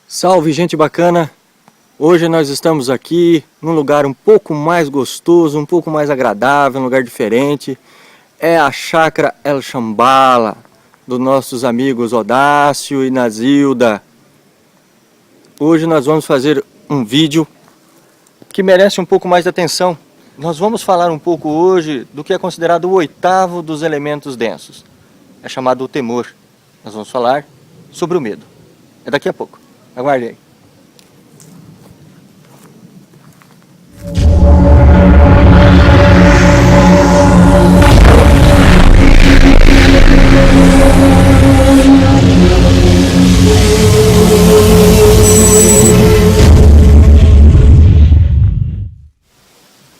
Salve, gente bacana! Hoje nós estamos aqui num lugar um pouco mais gostoso, um pouco mais agradável, um lugar diferente. É a Chácara El Chambala, dos nossos amigos Odácio e Nazilda. Hoje nós vamos fazer um vídeo que merece um pouco mais de atenção. Nós vamos falar um pouco hoje do que é considerado o oitavo dos elementos densos. É chamado o temor. Nós vamos falar sobre o medo. É daqui a pouco. Aguarde aí.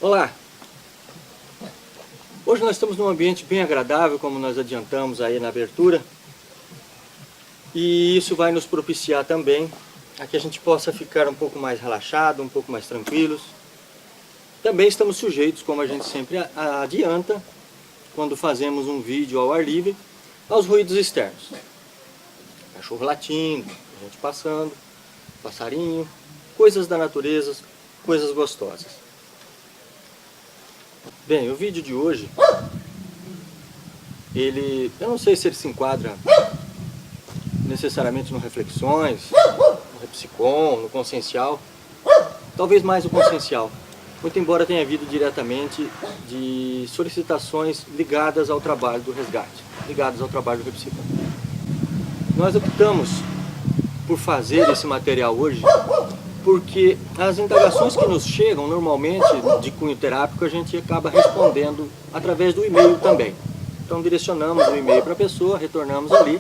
Olá! Hoje nós estamos num ambiente bem agradável, como nós adiantamos aí na abertura. E isso vai nos propiciar também a que a gente possa ficar um pouco mais relaxado, um pouco mais tranquilos. Também estamos sujeitos, como a gente sempre adianta, quando fazemos um vídeo ao ar livre, aos ruídos externos. Cachorro latindo, gente passando, passarinho, coisas da natureza, coisas gostosas. Bem, o vídeo de hoje, eu não sei se ele se enquadra necessariamente no Reflexões, no Repsicon, no Consciencial, talvez mais o Consciencial, muito embora tenha havido diretamente de solicitações ligadas ao trabalho do resgate, ligadas ao trabalho do Repsicon. Nós optamos por fazer esse material hoje porque as indagações que nos chegam normalmente de cunho terápico a gente acaba respondendo através do e-mail também. Então direcionamos o e-mail para a pessoa, retornamos ali,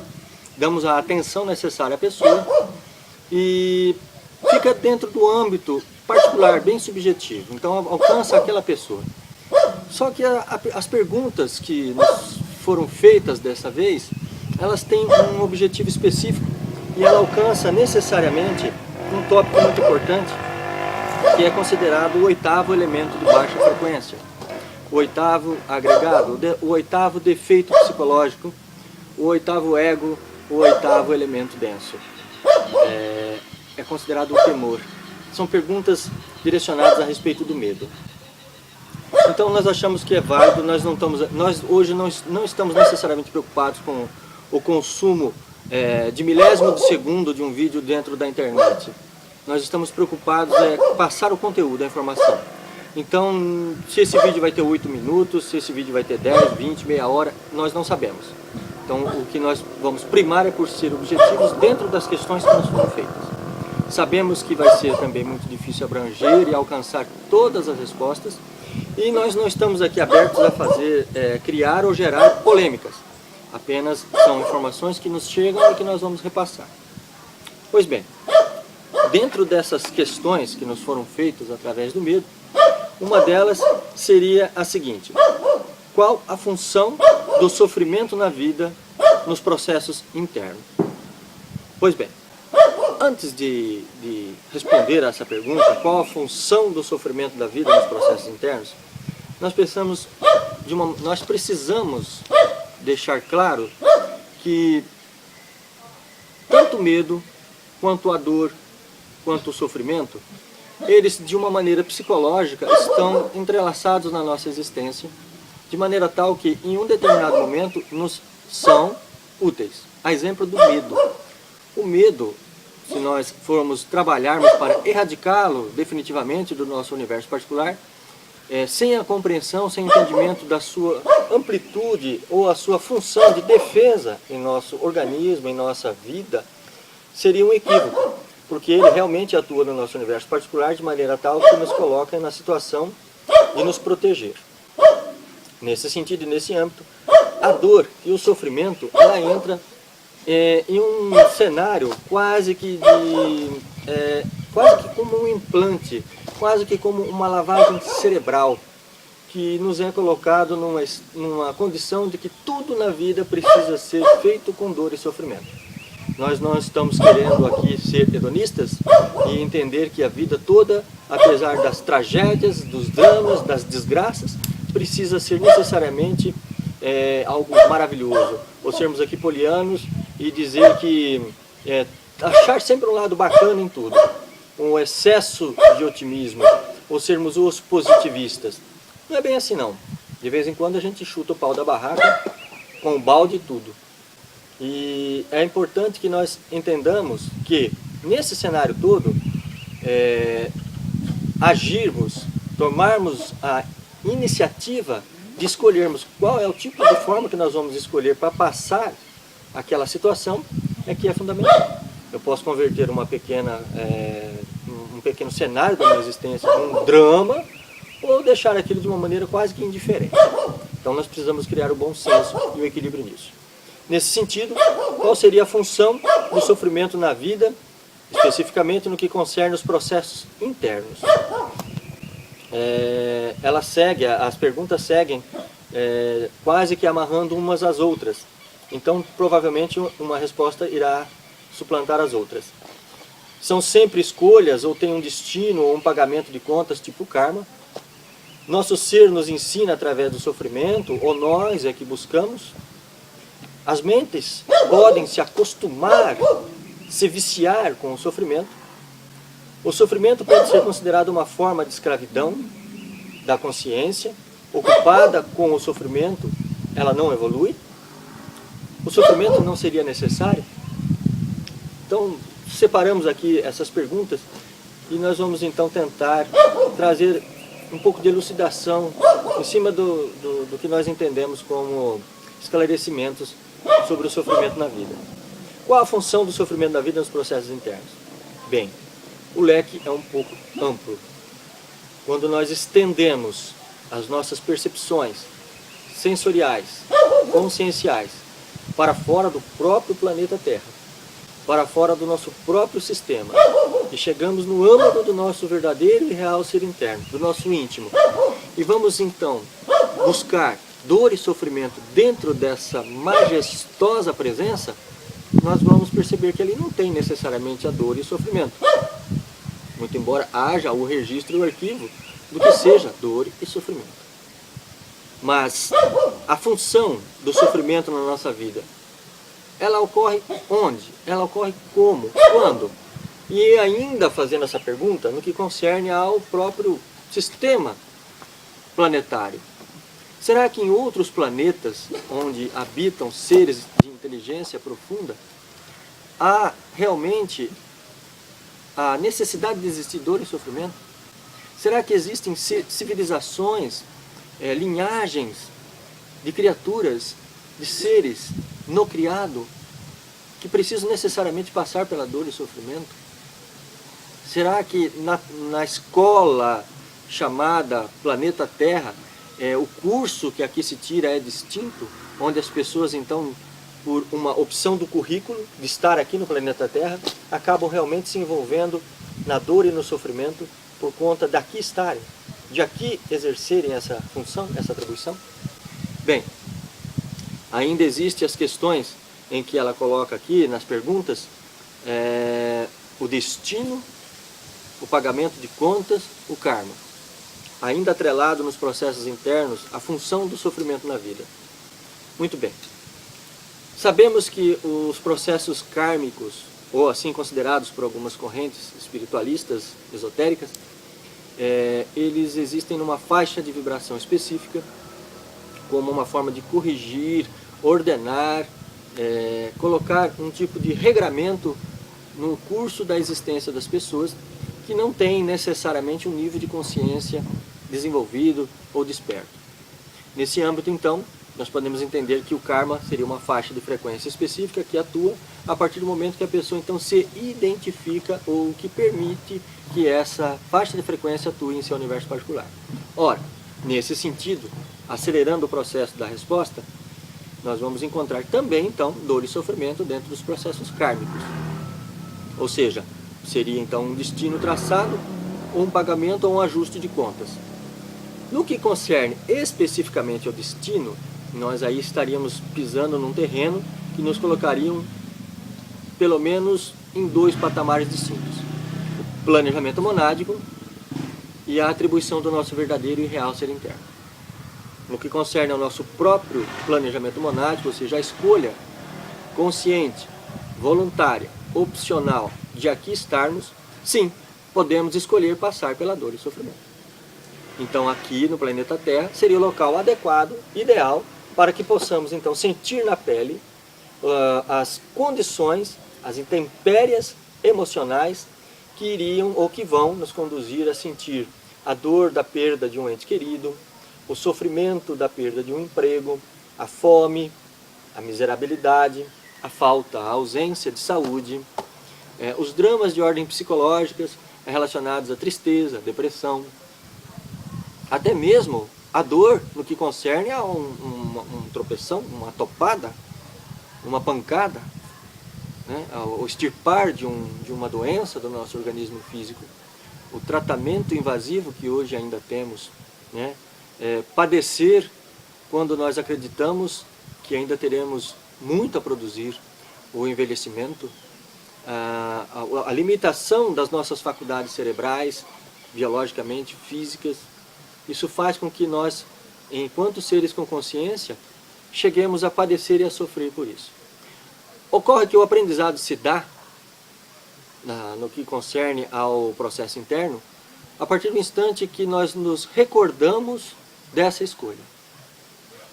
damos a atenção necessária à pessoa e fica dentro do âmbito particular, bem subjetivo. Então alcança aquela pessoa. Só que as perguntas que nos foram feitas dessa vez, elas têm um objetivo específico e ela alcança necessariamente um tópico muito importante, que é considerado o oitavo elemento de baixa frequência, o oitavo agregado, o oitavo defeito psicológico, o oitavo ego, o oitavo elemento denso. É considerado o temor. São perguntas direcionadas a respeito do medo. Então nós achamos que é válido, nós hoje não estamos necessariamente preocupados com o consumo de milésimo de segundo de um vídeo dentro da internet. Nós estamos preocupados em passar o conteúdo, a informação. Então, se esse vídeo vai ter 8 minutos, se esse vídeo vai ter 10, 20, meia hora, nós não sabemos. Então, o que nós vamos primar é por ser objetivos dentro das questões que nos foram feitas. Sabemos que vai ser também muito difícil abranger e alcançar todas as respostas, e nós não estamos aqui abertos a criar ou gerar polêmicas. Apenas são informações que nos chegam e que nós vamos repassar. Pois bem, dentro dessas questões que nos foram feitas através do medo, uma delas seria a seguinte: qual a função do sofrimento na vida nos processos internos? Pois bem, antes de responder a essa pergunta, qual a função do sofrimento da vida nos processos internos, nós precisamos deixar claro que tanto o medo, quanto a dor, quanto o sofrimento, eles de uma maneira psicológica estão entrelaçados na nossa existência, de maneira tal que em um determinado momento nos são úteis. A exemplo do medo. O medo, se nós formos trabalharmos para erradicá-lo definitivamente do nosso universo particular, sem a compreensão, sem o entendimento da sua amplitude ou a sua função de defesa em nosso organismo, em nossa vida, seria um equívoco, porque ele realmente atua no nosso universo particular de maneira tal que nos coloca na situação de nos proteger. Nesse sentido e nesse âmbito, a dor e o sofrimento, ela entra em um cenário quase que como um implante, quase que como uma lavagem cerebral, que nos é colocado numa condição de que tudo na vida precisa ser feito com dor e sofrimento. Nós não estamos querendo aqui ser hedonistas e entender que a vida toda, apesar das tragédias, dos dramas, das desgraças, precisa ser necessariamente algo maravilhoso. Ou sermos aqui polianos e dizer que achar sempre um lado bacana em tudo, um excesso de otimismo, ou sermos os positivistas. Não é bem assim não. De vez em quando a gente chuta o pau da barraca com o balde e tudo. E é importante que nós entendamos que nesse cenário todo, agirmos, tomarmos a iniciativa de escolhermos qual é o tipo de forma que nós vamos escolher para passar aquela situação, é que é fundamental. Eu posso converter um pequeno cenário da minha existência em um drama, ou deixar aquilo de uma maneira quase que indiferente. Então nós precisamos criar o bom senso e o equilíbrio nisso. Nesse sentido, qual seria a função do sofrimento na vida, especificamente no que concerne os processos internos? As perguntas seguem quase que amarrando umas às outras. Então, provavelmente, uma resposta irá suplantar as outras. São sempre escolhas, ou tem um destino, ou um pagamento de contas, tipo karma. Nosso ser nos ensina através do sofrimento, ou nós é que buscamos. As mentes podem se acostumar, se viciar com o sofrimento. O sofrimento pode ser considerado uma forma de escravidão da consciência. Ocupada com o sofrimento, ela não evolui. O sofrimento não seria necessário? Então, separamos aqui essas perguntas e nós vamos então tentar trazer um pouco de elucidação em cima do que nós entendemos como esclarecimentos sobre o sofrimento na vida. Qual a função do sofrimento na vida nos processos internos? Bem, o leque é um pouco amplo. Quando nós estendemos as nossas percepções sensoriais, conscienciais, para fora do próprio planeta Terra, para fora do nosso próprio sistema, e chegamos no âmago do nosso verdadeiro e real ser interno, do nosso íntimo, e vamos então buscar dor e sofrimento dentro dessa majestosa presença, nós vamos perceber que ali não tem necessariamente a dor e o sofrimento. Muito embora haja o registro e o arquivo do que seja dor e sofrimento. Mas a função do sofrimento na nossa vida, ela ocorre onde? Ela ocorre como? Quando? E ainda fazendo essa pergunta no que concerne ao próprio sistema planetário. Será que em outros planetas, onde habitam seres de inteligência profunda, há realmente a necessidade de existir dor e sofrimento? Será que existem civilizações, linhagens de criaturas, de seres no criado, que precisam necessariamente passar pela dor e sofrimento? Será que na escola chamada Planeta Terra, o curso que aqui se tira é distinto, onde as pessoas então, por uma opção do currículo de estar aqui no planeta Terra, acabam realmente se envolvendo na dor e no sofrimento por conta daqui estarem, de aqui exercerem essa função, essa atribuição? Bem, ainda existem as questões em que ela coloca aqui nas perguntas, o destino, o pagamento de contas, o karma. Ainda atrelado nos processos internos, a função do sofrimento na vida. Muito bem. Sabemos que os processos kármicos, ou assim considerados por algumas correntes espiritualistas, esotéricas, eles existem numa faixa de vibração específica, como uma forma de corrigir, ordenar, colocar um tipo de regramento no curso da existência das pessoas que não têm necessariamente um nível de consciência desenvolvido ou desperto. Nesse âmbito, então, nós podemos entender que o karma seria uma faixa de frequência específica que atua a partir do momento que a pessoa então se identifica ou que permite que essa faixa de frequência atue em seu universo particular. Ora, nesse sentido, acelerando o processo da resposta, nós vamos encontrar também então dor e sofrimento dentro dos processos kármicos. Ou seja, seria então um destino traçado, ou um pagamento ou um ajuste de contas. No que concerne especificamente ao destino, nós aí estaríamos pisando num terreno que nos colocariam pelo menos em dois patamares distintos: o planejamento monádico e a atribuição do nosso verdadeiro e real ser interno. No que concerne ao nosso próprio planejamento monádico, ou seja, a escolha consciente, voluntária, opcional de aqui estarmos, sim, podemos escolher passar pela dor e sofrimento. Então aqui no planeta Terra seria o local adequado, ideal, para que possamos então sentir na pele as condições, as intempéries emocionais que iriam ou que vão nos conduzir a sentir a dor da perda de um ente querido, o sofrimento da perda de um emprego, a fome, a miserabilidade, a falta, a ausência de saúde, os dramas de ordem psicológicas relacionados à tristeza, à depressão, até mesmo a dor no que concerne a um tropeção, uma topada, uma pancada, né? O extirpar de uma doença do nosso organismo físico, o tratamento invasivo que hoje ainda temos, né? Padecer quando nós acreditamos que ainda teremos muito a produzir, o envelhecimento, a limitação das nossas faculdades cerebrais, biologicamente, físicas. Isso faz com que nós, enquanto seres com consciência, cheguemos a padecer e a sofrer por isso. Ocorre que o aprendizado se dá, no que concerne ao processo interno, a partir do instante que nós nos recordamos dessa escolha.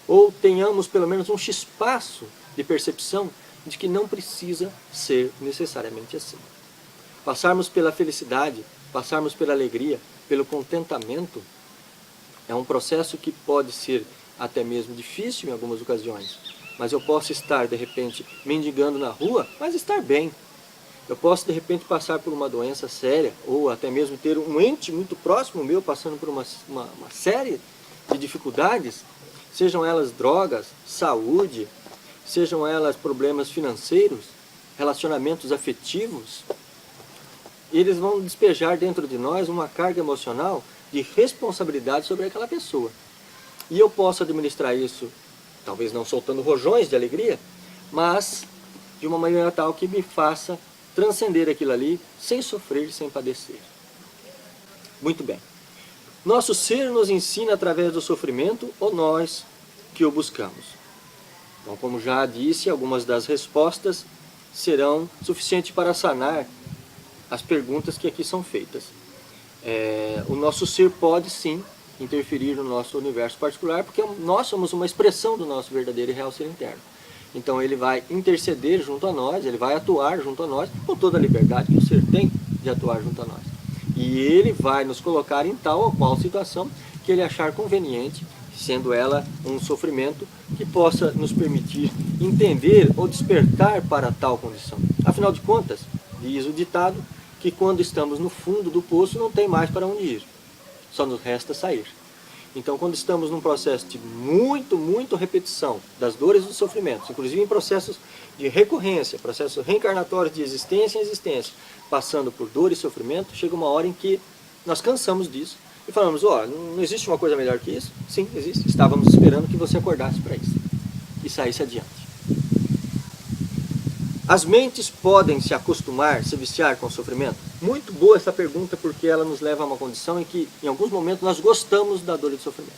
Ou tenhamos pelo menos um chispaço de percepção de que não precisa ser necessariamente assim. Passarmos pela felicidade, passarmos pela alegria, pelo contentamento, é um processo que pode ser até mesmo difícil em algumas ocasiões, mas eu posso estar, de repente, mendigando na rua, mas estar bem. Eu posso, de repente, passar por uma doença séria, ou até mesmo ter um ente muito próximo meu passando por uma série de dificuldades, sejam elas drogas, saúde, sejam elas problemas financeiros, relacionamentos afetivos. Eles vão despejar dentro de nós uma carga emocional de responsabilidade sobre aquela pessoa. E eu posso administrar isso, talvez não soltando rojões de alegria, mas de uma maneira tal que me faça transcender aquilo ali sem sofrer, sem padecer. Muito bem. Nosso ser nos ensina através do sofrimento ou nós que o buscamos? Então, como já disse, algumas das respostas serão suficientes para sanar as perguntas que aqui são feitas. O nosso ser pode sim interferir no nosso universo particular, porque nós somos uma expressão do nosso verdadeiro e real ser interno. Então ele vai interceder junto a nós, ele vai atuar junto a nós, com toda a liberdade que o ser tem de atuar junto a nós. E ele vai nos colocar em tal ou qual situação que ele achar conveniente, sendo ela um sofrimento que possa nos permitir entender ou despertar para tal condição. Afinal de contas, diz o ditado, que quando estamos no fundo do poço não tem mais para onde ir, só nos resta sair. Então, quando estamos num processo de muito repetição das dores e dos sofrimentos, inclusive em processos de recorrência, processos reencarnatórios de existência em existência, passando por dor e sofrimento, chega uma hora em que nós cansamos disso e falamos, não existe uma coisa melhor que isso? Sim, existe. Estávamos esperando que você acordasse para isso e saísse adiante. As mentes podem se acostumar, se viciar com o sofrimento? Muito boa essa pergunta, porque ela nos leva a uma condição em que, em alguns momentos, nós gostamos da dor e do sofrimento.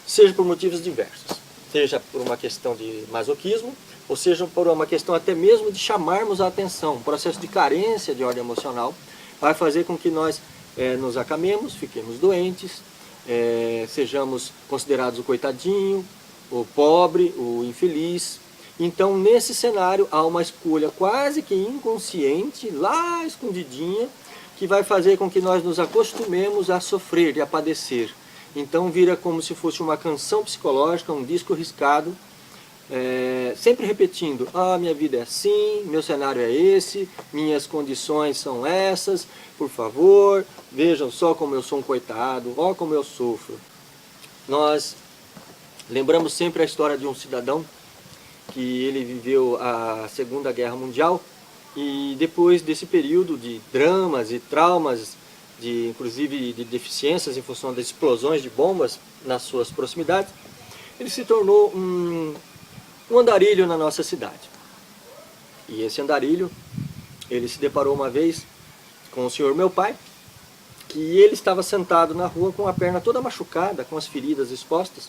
Seja por motivos diversos. Seja por uma questão de masoquismo, ou seja por uma questão até mesmo de chamarmos a atenção. Um processo de carência de ordem emocional vai fazer com que nós nos acamemos, fiquemos doentes, sejamos considerados o coitadinho, o pobre, o infeliz. Então, nesse cenário, há uma escolha quase que inconsciente, lá escondidinha, que vai fazer com que nós nos acostumemos a sofrer e a padecer. Então, vira como se fosse uma canção psicológica, um disco riscado, sempre repetindo, minha vida é assim, meu cenário é esse, minhas condições são essas, por favor, vejam só como eu sou um coitado, como eu sofro. Nós lembramos sempre a história de um cidadão que ele viveu a Segunda Guerra Mundial e depois desse período de dramas e traumas, inclusive de deficiências em função das explosões de bombas nas suas proximidades, ele se tornou um andarilho na nossa cidade. E esse andarilho, ele se deparou uma vez com o senhor meu pai, que ele estava sentado na rua com a perna toda machucada, com as feridas expostas,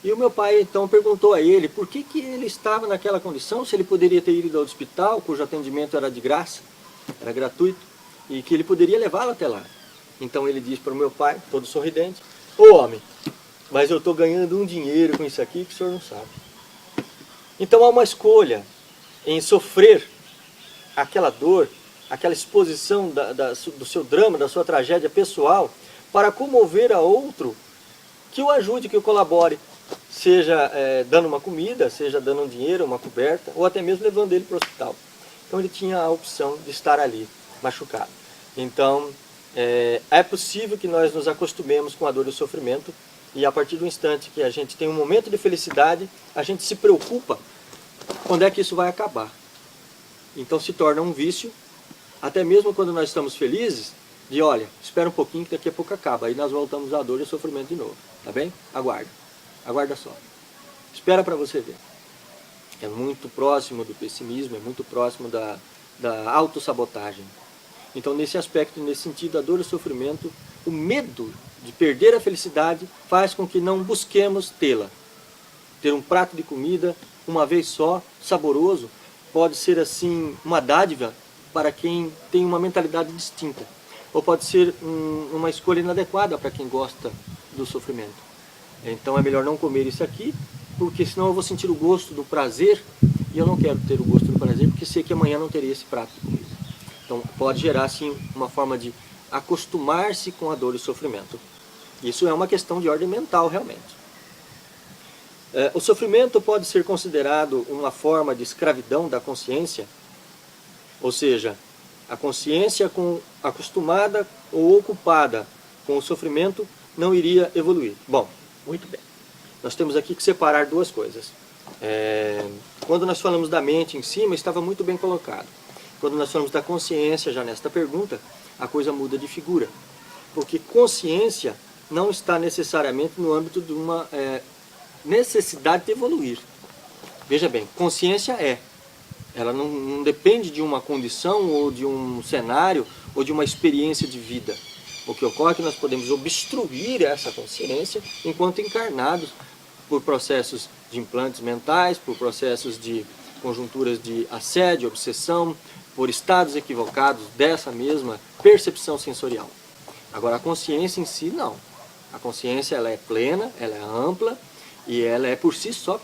E o meu pai então perguntou a ele por que ele estava naquela condição, se ele poderia ter ido ao hospital, cujo atendimento era de graça, era gratuito, e que ele poderia levá-lo até lá. Então ele disse para o meu pai, todo sorridente: ô homem, mas eu estou ganhando um dinheiro com isso aqui que o senhor não sabe. Então há uma escolha em sofrer aquela dor, aquela exposição do seu drama, da sua tragédia pessoal, para comover a outro que o ajude, que o colabore, seja dando uma comida, seja dando um dinheiro, uma coberta, ou até mesmo levando ele para o hospital. Então ele tinha a opção de estar ali, machucado. Então é possível que nós nos acostumemos com a dor e o sofrimento, e a partir do instante que a gente tem um momento de felicidade, a gente se preocupa quando é que isso vai acabar. Então se torna um vício, até mesmo quando nós estamos felizes, de olha, espera um pouquinho que daqui a pouco acaba, aí nós voltamos à dor e ao sofrimento de novo, tá bem? Aguarda só. Espera para você ver. É muito próximo do pessimismo, é muito próximo da autossabotagem. Então nesse aspecto, nesse sentido, a dor e o sofrimento, o medo de perder a felicidade faz com que não busquemos tê-la. Ter um prato de comida, uma vez só, saboroso, pode ser assim uma dádiva para quem tem uma mentalidade distinta. Ou pode ser uma escolha inadequada para quem gosta do sofrimento. Então é melhor não comer isso aqui, porque senão eu vou sentir o gosto do prazer, e eu não quero ter o gosto do prazer, porque sei que amanhã não terei esse prato de comida. Então pode gerar assim uma forma de acostumar-se com a dor e o sofrimento. Isso é uma questão de ordem mental realmente. O sofrimento pode ser considerado uma forma de escravidão da consciência, ou seja, a consciência acostumada ou ocupada com o sofrimento não iria evoluir. Bom, muito bem. Nós temos aqui que separar duas coisas. Quando nós falamos da mente em cima, estava muito bem colocado. Quando nós falamos da consciência, já nesta pergunta, a coisa muda de figura. Porque consciência não está necessariamente no âmbito de uma necessidade de evoluir. Veja bem, consciência ela não depende de uma condição ou de um cenário ou de uma experiência de vida. O que ocorre é que nós podemos obstruir essa consciência enquanto encarnados por processos de implantes mentais, por processos de conjunturas de assédio, obsessão, por estados equivocados dessa mesma percepção sensorial. Agora a consciência em si não. A consciência ela é plena, ela é ampla e ela é por si só,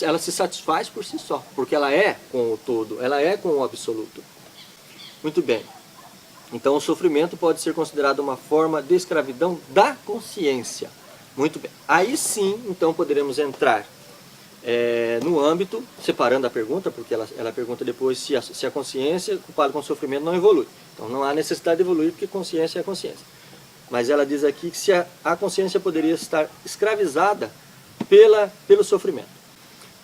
ela se satisfaz por si só, porque ela é com o todo, ela é com o absoluto. Muito bem. Então o sofrimento pode ser considerado uma forma de escravidão da consciência. Muito bem. Aí sim, então poderemos entrar no âmbito, separando a pergunta, porque ela pergunta depois se a consciência culpada com o sofrimento não evolui. Então não há necessidade de evoluir, porque consciência é consciência. Mas ela diz aqui que se a consciência poderia estar escravizada pelo sofrimento.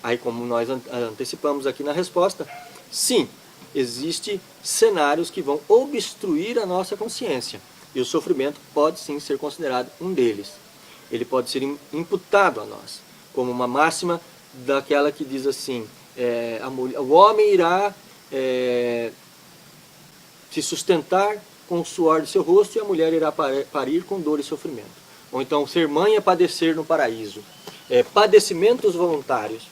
Aí, como nós antecipamos aqui na resposta, sim, existem cenários que vão obstruir a nossa consciência. E o sofrimento pode sim ser considerado um deles. Ele pode ser imputado a nós, como uma máxima daquela que diz assim, o homem irá se sustentar com o suor de seu rosto e a mulher irá parir com dor e sofrimento. Ou então, ser mãe é padecer no paraíso. Padecimentos voluntários.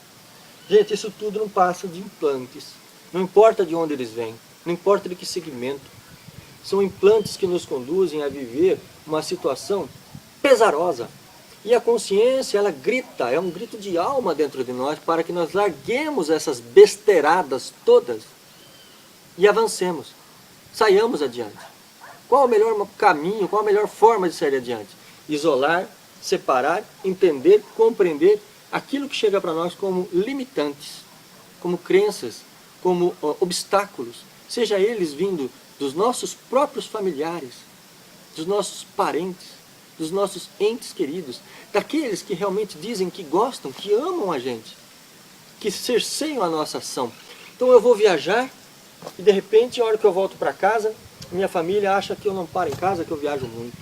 Gente, isso tudo não passa de implantes. Não importa de onde eles vêm, não importa de que segmento. São implantes que nos conduzem a viver uma situação pesarosa. E a consciência, ela grita, é um grito de alma dentro de nós para que nós larguemos essas besteiradas todas e avancemos, saiamos adiante. Qual o melhor caminho, qual a melhor forma de sair adiante? Isolar, separar, entender, compreender aquilo que chega para nós como limitantes, como crenças, como obstáculos, seja eles vindo dos nossos próprios familiares, dos nossos parentes, dos nossos entes queridos, daqueles que realmente dizem que gostam, que amam a gente, que cerceiam a nossa ação. Então eu vou viajar e de repente, a hora que eu volto para casa, minha família acha que eu não paro em casa, que eu viajo muito.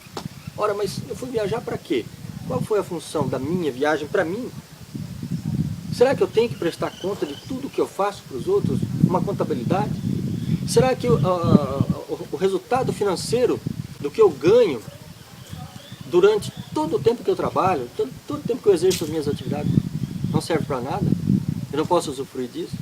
Ora, mas eu fui viajar para quê? Qual foi a função da minha viagem para mim? Será que eu tenho que prestar conta de tudo que eu faço para os outros? Uma contabilidade? Será que o resultado financeiro do que eu ganho durante todo o tempo que eu trabalho, todo o tempo que eu exerço as minhas atividades, não serve para nada? Eu não posso usufruir disso?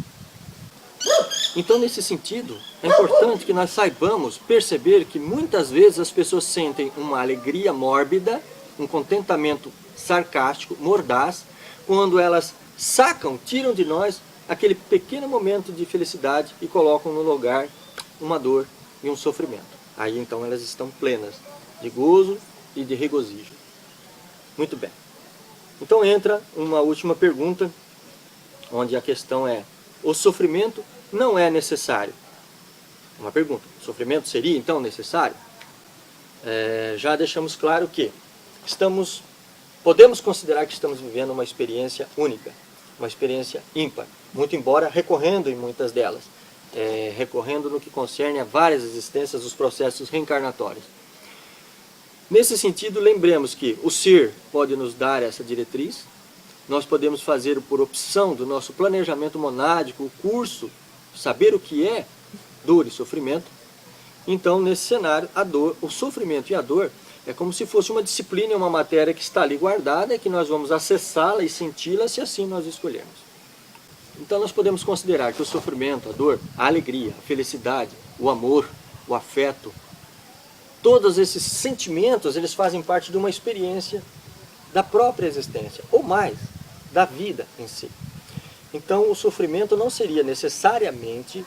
Então, nesse sentido, é importante que nós saibamos perceber que muitas vezes as pessoas sentem uma alegria mórbida, um contentamento sarcástico, mordaz, quando elas sacam, tiram de nós aquele pequeno momento de felicidade e colocam no lugar uma dor e um sofrimento. Aí então elas estão plenas de gozo e de regozijo. Muito bem. Então entra uma última pergunta, onde a questão é: o sofrimento não é necessário? Uma pergunta: o sofrimento seria então necessário? Já deixamos claro que podemos considerar que estamos vivendo uma experiência única, uma experiência ímpar, muito embora recorrendo em muitas delas, recorrendo no que concerne a várias existências, os processos reencarnatórios. Nesse sentido, lembremos que o ser pode nos dar essa diretriz, nós podemos fazer por opção do nosso planejamento monádico, o curso, saber o que é dor e sofrimento. Então, nesse cenário, a dor, o sofrimento e a dor é como se fosse uma disciplina, uma matéria que está ali guardada e que nós vamos acessá-la e senti-la se assim nós escolhermos. Então nós podemos considerar que o sofrimento, a dor, a alegria, a felicidade, o amor, o afeto, todos esses sentimentos, eles fazem parte de uma experiência da própria existência, ou mais, da vida em si. Então o sofrimento não seria necessariamente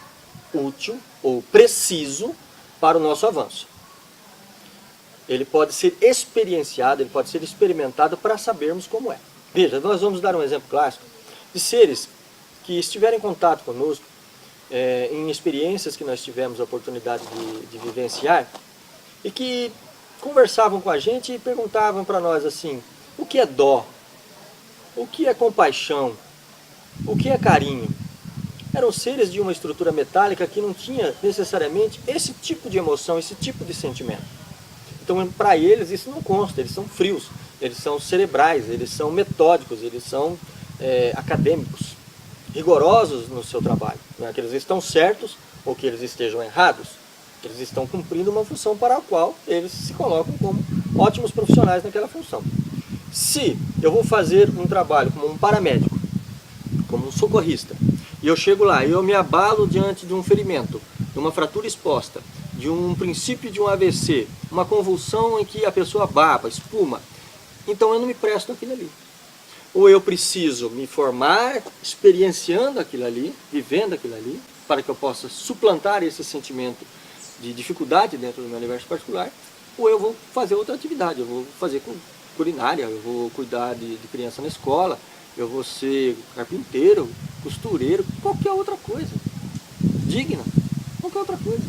útil ou preciso para o nosso avanço. Ele pode ser experienciado, ele pode ser experimentado para sabermos como é. Veja, nós vamos dar um exemplo clássico de seres que estiveram em contato conosco, em experiências que nós tivemos a oportunidade de vivenciar, e que conversavam com a gente e perguntavam para nós assim: o que é dó? O que é compaixão? O que é carinho? Eram seres de uma estrutura metálica que não tinha necessariamente esse tipo de emoção, esse tipo de sentimento. Então, para eles, isso não consta, eles são frios, eles são cerebrais, eles são metódicos, eles são acadêmicos, rigorosos no seu trabalho. Não é que eles estão certos ou que eles estejam errados, eles estão cumprindo uma função para a qual eles se colocam como ótimos profissionais naquela função. Se eu vou fazer um trabalho como um paramédico, como um socorrista, e eu chego lá e eu me abalo diante de um ferimento, de uma fratura exposta, de um princípio de um AVC, uma convulsão em que a pessoa baba, espuma, então eu não me presto naquilo ali. Ou eu preciso me formar experienciando aquilo ali, vivendo aquilo ali, para que eu possa suplantar esse sentimento de dificuldade dentro do meu universo particular, ou eu vou fazer outra atividade, eu vou fazer culinária, eu vou cuidar de criança na escola, eu vou ser carpinteiro, costureiro, qualquer outra coisa, digna, qualquer outra coisa.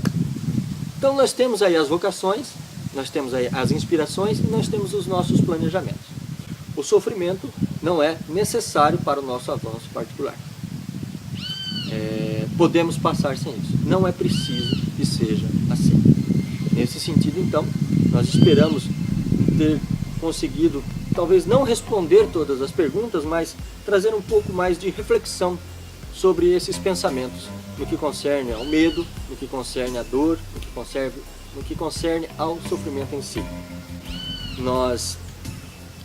Então nós temos aí as vocações, nós temos aí as inspirações e nós temos os nossos planejamentos. O sofrimento não é necessário para o nosso avanço particular. Podemos passar sem isso. Não é preciso que seja assim. Nesse sentido, então, nós esperamos ter conseguido, talvez não responder todas as perguntas, mas trazer um pouco mais de reflexão sobre esses pensamentos, no que concerne ao medo, no que concerne à dor, no que concerne ao sofrimento em si. Nós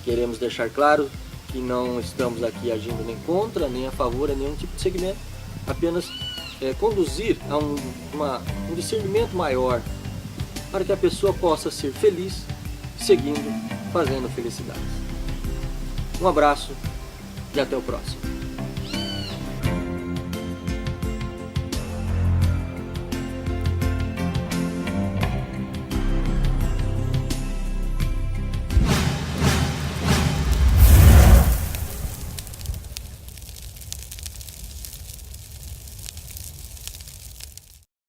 queremos deixar claro que não estamos aqui agindo nem contra, nem a favor a nenhum tipo de segmento, apenas conduzir a um discernimento maior para que a pessoa possa ser feliz, seguindo, fazendo felicidade. Um abraço e até o próximo.